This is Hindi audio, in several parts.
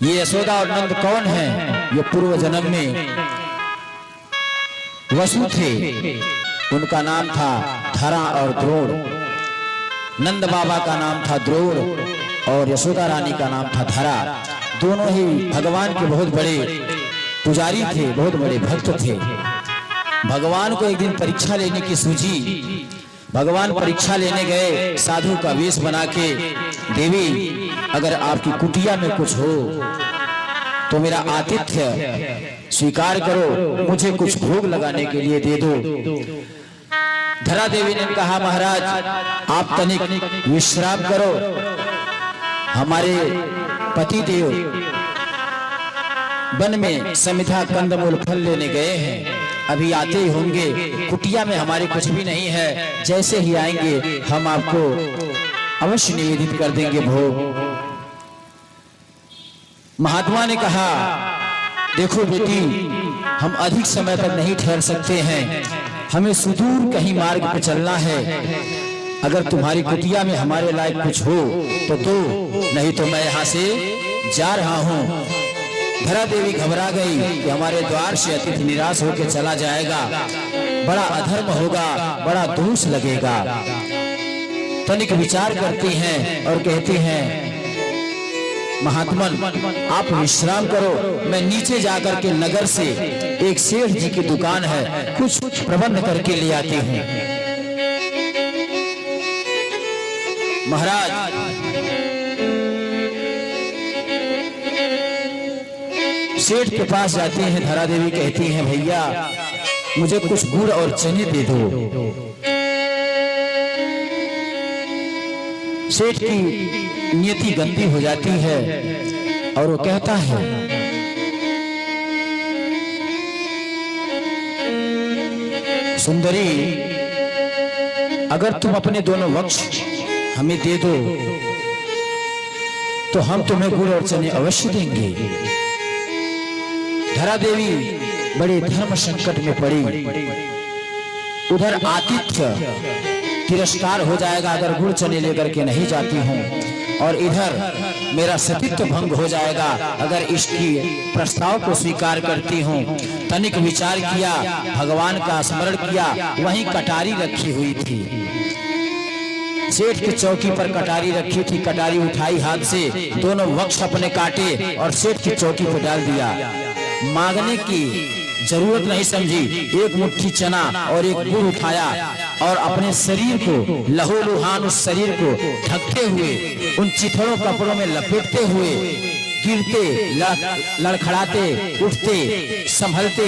ये यशोदा और नंद कौन है? ये पूर्व जन्म में वसु थे, उनका नाम था धरा और द्रोण। नंद बाबा का नाम था द्रोण और यशोदा रानी का नाम था धरा। दोनों ही भगवान के बहुत बड़े पुजारी थे, बहुत बड़े भक्त थे। भगवान को एक दिन परीक्षा लेने की सूझी। भगवान परीक्षा लेने गए साधु का वेश बना के, देवी अगर आपकी कुटिया में कुछ हो तो मेरा आतिथ्य स्वीकार करो, मुझे कुछ भोग लगाने के लिए दे दो। धरा देवी ने कहा, महाराज आप तनिक विश्राम करो, हमारे पति देव वन में समिधा कंदमूल फल लेने गए हैं, अभी आते ही होंगे। कुटिया में हमारे कुछ भी नहीं है, जैसे ही आएंगे हम आपको अवश्य निवेदित कर देंगे भोग। महात्मा ने कहा, देखो बेटी, हम अधिक समय तक नहीं ठहर सकते हैं, हमें सुदूर कहीं मार्ग पर चलना है। अगर तुम्हारी कुटिया में हमारे लायक कुछ हो तो दो, नहीं तो मैं यहाँ से जा रहा हूँ। धरा देवी घबरा गई कि हमारे द्वार से अतिथि निराश होकर चला जाएगा, बड़ा अधर्म होगा, बड़ा दोष लगेगा। तनिक विचार करती हैं और कहती हैं, महात्मन आप विश्राम करो, मैं नीचे जाकर के नगर से एक सेठ जी की दुकान है, कुछ प्रबंध करके ले आती हूँ। महाराज सेठ के पास जाती हैं। धरा देवी कहती हैं, भैया मुझे कुछ गुड़ और चने दे दो। सेठ की नियति गंदी हो जाती है और वो कहता है, सुंदरी अगर तुम अपने दोनों वक्ष हमें दे दो तो हम तुम्हें गुड़ और चने अवश्य देंगे। धरा देवी बड़े धर्म संकट में पड़ी। उधर आतिथ्य तिरस्कार हो जाएगा अगर गुड़ चने लेकर के नहीं जाती हूँ, और इधर मेरा सतीत्व भंग हो जाएगा अगर इसकी प्रस्ताव को स्वीकार करती हूँ। तनिक विचार किया, भगवान का स्मरण किया, वहीं कटारी रखी हुई थी। सेठ की चौकी पर कटारी रखी थी, कटारी उठाई हाथ से, दोनों वक्ष अपने काटे और सेठ की चौकी पर डाल दिया। मांगने की जरूरत नहीं समझी, एक मुट्ठी चना और एक गुड़ उठाया और अपने शरीर को लहूलुहान उस शरीर को ढकते हुए, उन चिथड़ों कपड़ों में लपेटते हुए, गिरते लड़खड़ाते उठते संभलते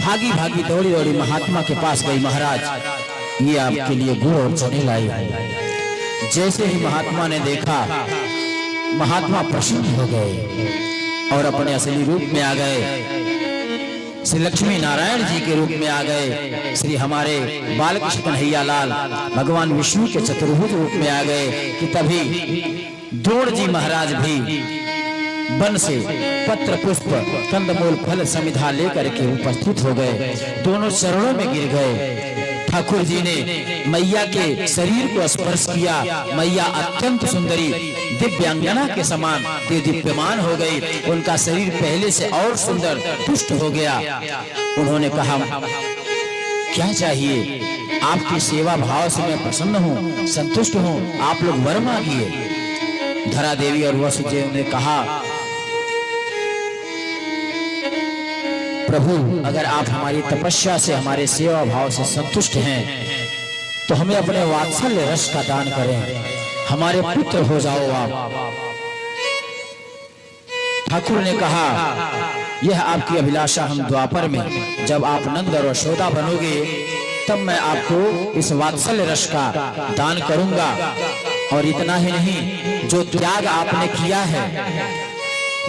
भागी भागी दौड़ी दौड़ी महात्मा के पास गई। महाराज ये आपके लिए गुड़ और चने लाई है। जैसे ही महात्मा ने देखा, महात्मा प्रसन्न हो गए और अपने असली रूप में आ गए। श्री लक्ष्मी नारायण जी के रूप में आ गए। श्री हमारे बालकृष्ण कन्हैया लाल भगवान विष्णु के चतुर्भुज रूप में आ गए कि तभी द्रोण जी महाराज भी वन से पत्र पुष्प कंदमूल फल समिधा लेकर के उपस्थित हो गए, दोनों चरणों में गिर गए। ठाकुर जी ने मैया के शरीर को स्पर्श किया। मैया अत्यंत सुंदरी दिव्यांगना के समान दीप्यमान हो गई। उनका शरीर पहले से और सुंदर पुष्ट हो गया। उन्होंने कहा, क्या चाहिए? आपकी सेवा भाव से मैं प्रसन्न हूँ, संतुष्ट हूँ, आप लोग वर मांगिए। धरा देवी और वसुदेव ने कहा, प्रभु अगर आप हमारी तपस्या से, हमारे सेवा भाव से संतुष्ट हैं तो हमें अपने वात्सल्य रस का दान करें, हमारे पुत्र हो जाओ आप। ठाकुर ने कहा, यह आपकी अभिलाषा हम द्वापर में जब आप नंद और यशोदा बनोगे तब मैं आपको इस वात्सल्य रस का दान करूंगा। और इतना ही नहीं, जो त्याग आपने किया है,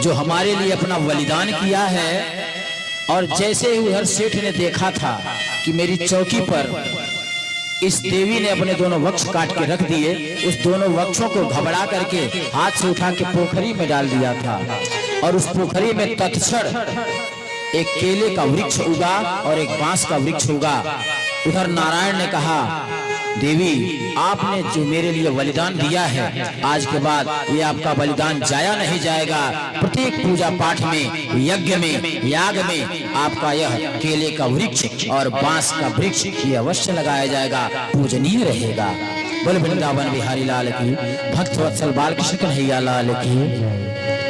जो हमारे लिए अपना बलिदान किया है, और जैसे ही उधर सेठ ने देखा था कि मेरी चौकी पर इस देवी ने अपने दोनों वक्ष काट के रख दिए, उस दोनों वक्षों को घबरा करके हाथ से उठा के पोखरी में डाल दिया था। और उस पोखरी में तत्क्षण एक केले का वृक्ष उगा और एक बांस का वृक्ष उगा। उधर नारायण ने कहा, देवी आपने जो मेरे लिए बलिदान दिया है, आज के बाद ये आपका बलिदान जाया नहीं जाएगा। प्रत्येक पूजा पाठ में, यज्ञ में, याग में आपका यह केले का वृक्ष और बांस का वृक्ष ये अवश्य लगाया जाएगा, पूजनीय रहेगा। बोल वृंदावन बिहारी लाल की, भक्त वत्सल बाल कृष्ण कन्हैया लाल की।